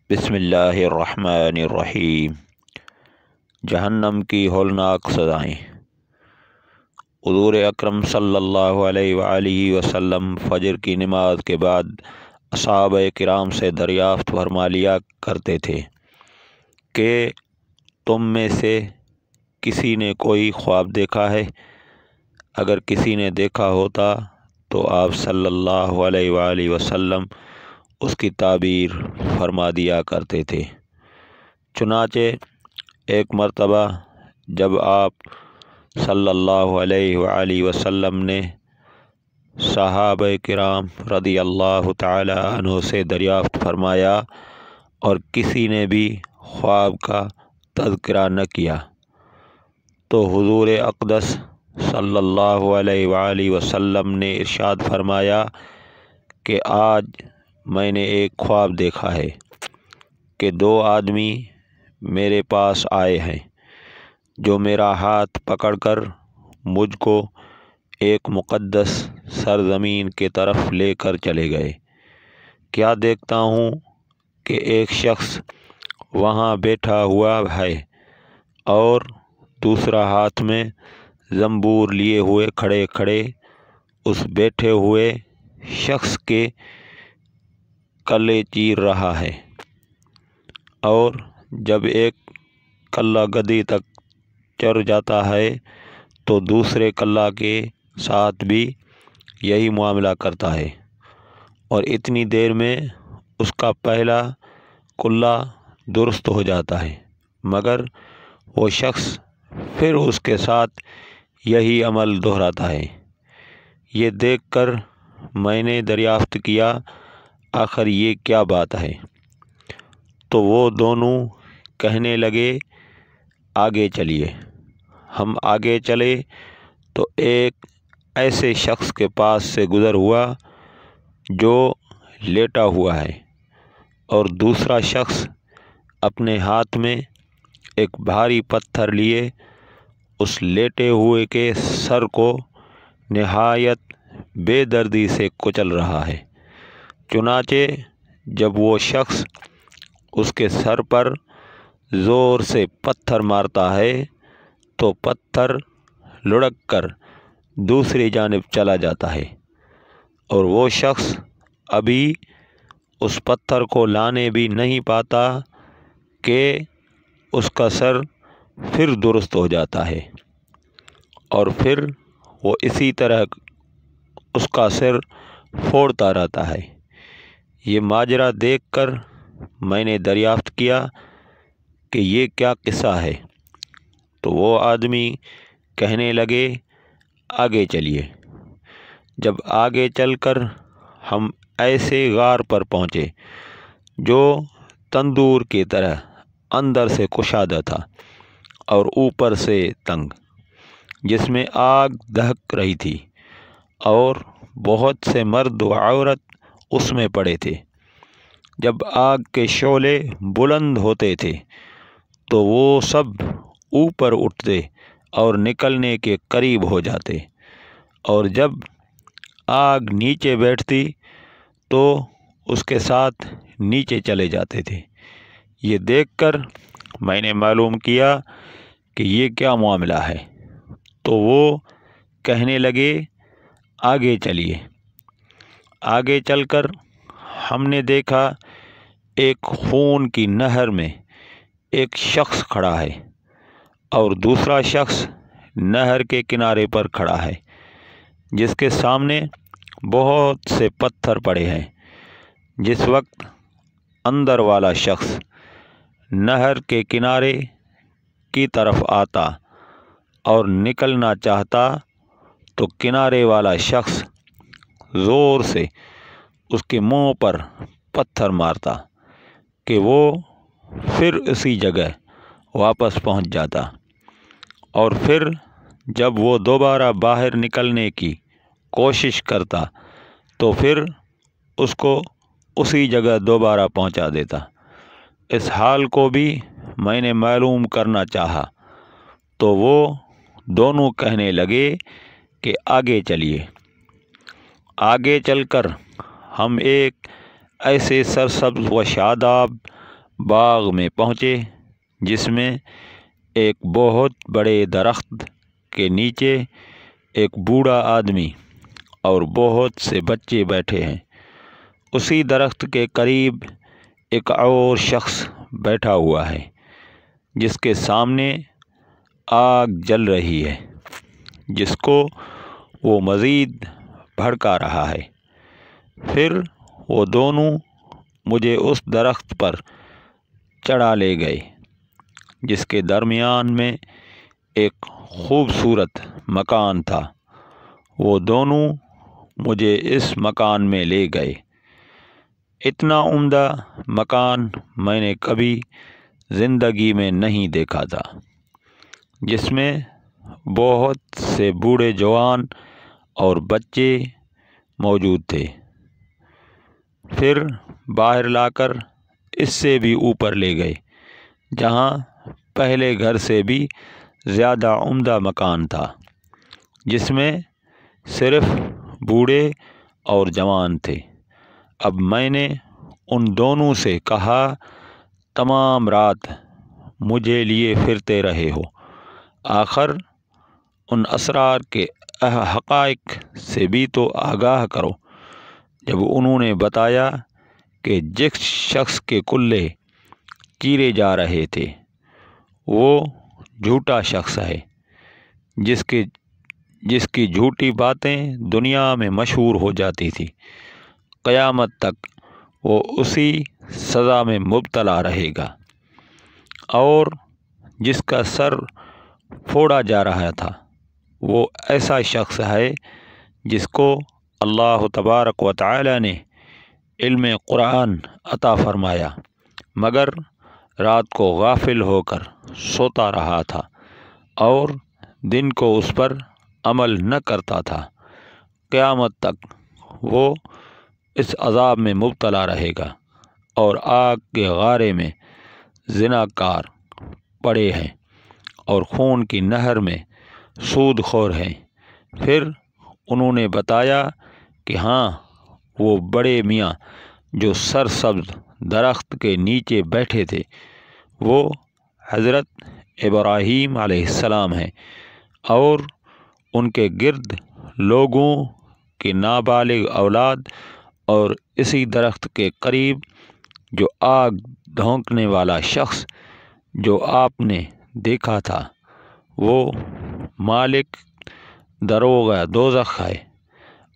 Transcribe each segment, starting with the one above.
بسم اللہ الرحمن الرحیم۔ جہنم کی ہولناک سزائیں۔ حضور اکرم صلی اللہ علیہ وآلہ وسلم فجر کی نماز کے بعد اصحابہ کرام سے دریافت فرما لیا کرتے تھے کہ تم میں سے کسی نے کوئی خواب دیکھا ہے؟ اگر کسی نے دیکھا ہوتا تو آپ صلی اللہ علیہ وآلہ وسلم اس کی تعبیر فرما دیا کرتے تھے۔ چنانچہ ایک مرتبہ جب آپ صلی اللہ علیہ وآلہ وسلم نے صحابہ کرام رضی اللہ تعالی عنہ سے دریافت فرمایا اور کسی نے بھی خواب کا تذکرہ نہ کیا تو حضور اقدس صلی اللہ علیہ وآلہ وسلم نے ارشاد فرمایا کہ آج میں نے ایک خواب دیکھا ہے کہ دو آدمی میرے پاس آئے ہیں جو میرا ہاتھ پکڑ کر مجھ کو ایک مقدس سرزمین کی طرف لے کر چلے گئے۔ کیا دیکھتا ہوں کہ ایک شخص وہاں بیٹھا ہوا ہے اور دوسرا ہاتھ میں زنبور لیے ہوئے کھڑے کھڑے اس بیٹھے ہوئے شخص کے کلے چیر رہا ہے، اور جب ایک کلہ گدی تک چڑھ جاتا ہے تو دوسرے کلہ کے ساتھ بھی یہی معاملہ کرتا ہے، اور اتنی دیر میں اس کا پہلا کلہ درست ہو جاتا ہے، مگر وہ شخص پھر اس کے ساتھ یہی عمل دہراتا ہے۔ یہ دیکھ کر میں نے دریافت کیا آخر یہ کیا بات ہے؟ تو وہ دونوں کہنے لگے آگے چلیے۔ ہم آگے چلے تو ایک ایسے شخص کے پاس سے گزر ہوا جو لیٹا ہوا ہے، اور دوسرا شخص اپنے ہاتھ میں ایک بھاری پتھر لیے اس لیٹے ہوئے کے سر کو نہایت بے دردی سے کچل رہا ہے۔ چنانچہ جب وہ شخص اس کے سر پر زور سے پتھر مارتا ہے تو پتھر لڑک کر دوسری جانب چلا جاتا ہے، اور وہ شخص ابھی اس پتھر کو لانے بھی نہیں پاتا کہ اس کا سر پھر درست ہو جاتا ہے، اور پھر وہ اسی طرح اس کا سر پھوڑتا رہتا ہے۔ یہ ماجرا دیکھ کر میں نے دریافت کیا کہ یہ کیا قصہ ہے؟ تو وہ آدمی کہنے لگے آگے چلیے۔ جب آگے چل کر ہم ایسے غار پر پہنچے جو تندور کی طرح اندر سے کشادہ تھا اور اوپر سے تنگ، جس میں آگ دہک رہی تھی، اور بہت سے مرد و عورت اس میں پڑے تھے۔ جب آگ کے شعلے بلند ہوتے تھے تو وہ سب اوپر اٹھتے اور نکلنے کے قریب ہو جاتے، اور جب آگ نیچے بیٹھتی تو اس کے ساتھ نیچے چلے جاتے تھے۔ یہ دیکھ کر میں نے معلوم کیا کہ یہ کیا معاملہ ہے، تو وہ کہنے لگے آگے چلیے۔ آگے چل کر ہم نے دیکھا ایک خون کی نہر میں ایک شخص کھڑا ہے، اور دوسرا شخص نہر کے کنارے پر کھڑا ہے جس کے سامنے بہت سے پتھر پڑے ہیں۔ جس وقت اندر والا شخص نہر کے کنارے کی طرف آتا اور نکلنا چاہتا تو کنارے والا شخص زور سے اس کے منہ پر پتھر مارتا کہ وہ پھر اسی جگہ واپس پہنچ جاتا، اور پھر جب وہ دوبارہ باہر نکلنے کی کوشش کرتا تو پھر اس کو اسی جگہ دوبارہ پہنچا دیتا۔ اس حال کو بھی میں نے معلوم کرنا چاہا تو وہ دونوں کہنے لگے کہ آگے چلیے۔ آگے چل کر ہم ایک ایسے سرسبز و شاداب باغ میں پہنچے جس میں ایک بہت بڑے درخت کے نیچے ایک بوڑھا آدمی اور بہت سے بچے بیٹھے ہیں۔ اسی درخت کے قریب ایک اور شخص بیٹھا ہوا ہے جس کے سامنے آگ جل رہی ہے، جس کو وہ مزید بھڑکا رہا ہے۔ پھر وہ دونوں مجھے اس درخت پر چڑھا لے گئے جس کے درمیان میں ایک خوبصورت مکان تھا۔ وہ دونوں مجھے اس مکان میں لے گئے۔ اتنا عمدہ مکان میں نے کبھی زندگی میں نہیں دیکھا تھا، جس میں بہت سے بوڑھے جوان اور بچے موجود تھے۔ پھر باہر لا کر اس سے بھی اوپر لے گئے، جہاں پہلے گھر سے بھی زیادہ عمدہ مکان تھا، جس میں صرف بوڑھے اور جوان تھے۔ اب میں نے ان دونوں سے کہا، تمام رات مجھے لیے پھرتے رہے ہو، آخر ان اسرار کے حقائق سے بھی تو آگاہ کرو۔ جب انہوں نے بتایا کہ جس شخص کے کلے چیرے جا رہے تھے وہ جھوٹا شخص ہے، جس کی جھوٹی باتیں دنیا میں مشہور ہو جاتی تھی، قیامت تک وہ اسی سزا میں مبتلا رہے گا، اور جس کا سر پھوڑا جا رہا تھا وہ ایسا شخص ہے جس کو اللہ تبارک و تعالی نے علم قرآن عطا فرمایا، مگر رات کو غافل ہو کر سوتا رہا تھا اور دن کو اس پر عمل نہ کرتا تھا۔ قیامت تک وہ اس عذاب میں مبتلا رہے گا، اور آگ کے غارے میں زناکار پڑے ہیں اور خون کی نہر میں سود خور ہیں۔ پھر انہوں نے بتایا کہ ہاں، وہ بڑے میاں جو سرسبز درخت کے نیچے بیٹھے تھے وہ حضرت ابراہیم علیہ السلام ہیں، اور ان کے گرد لوگوں کی نابالغ اولاد، اور اسی درخت کے قریب جو آگ دھونکنے والا شخص جو آپ نے دیکھا تھا وہ مالک دروغ دوزخ ہے،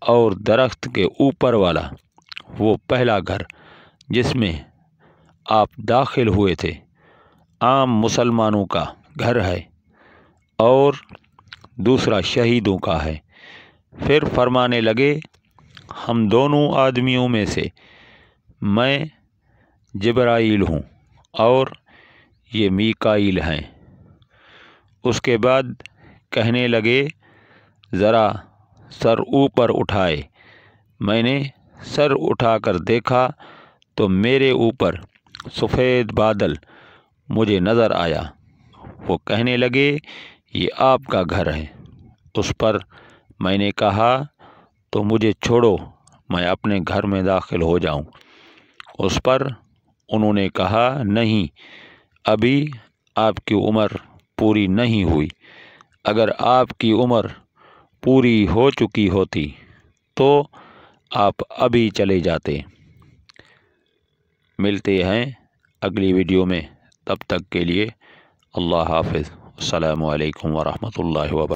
اور درخت کے اوپر والا وہ پہلا گھر جس میں آپ داخل ہوئے تھے عام مسلمانوں کا گھر ہے، اور دوسرا شہیدوں کا ہے۔ پھر فرمانے لگے، ہم دونوں آدمیوں میں سے میں جبرائیل ہوں اور یہ میکائیل ہیں۔ اس کے بعد کہنے لگے، ذرا سر اوپر اٹھائے۔ میں نے سر اٹھا کر دیکھا تو میرے اوپر سفید بادل مجھے نظر آیا۔ وہ کہنے لگے، یہ آپ کا گھر ہے۔ اس پر میں نے کہا، تو مجھے چھوڑو، میں اپنے گھر میں داخل ہو جاؤں۔ اس پر انہوں نے کہا، نہیں، ابھی آپ کی عمر پوری نہیں ہوئی، اگر آپ کی عمر پوری ہو چکی ہوتی تو آپ ابھی چلے جاتے۔ ملتے ہیں اگلی ویڈیو میں، تب تک کے لیے اللہ حافظ۔ السلام علیکم ورحمۃ اللہ وبرکاتہ۔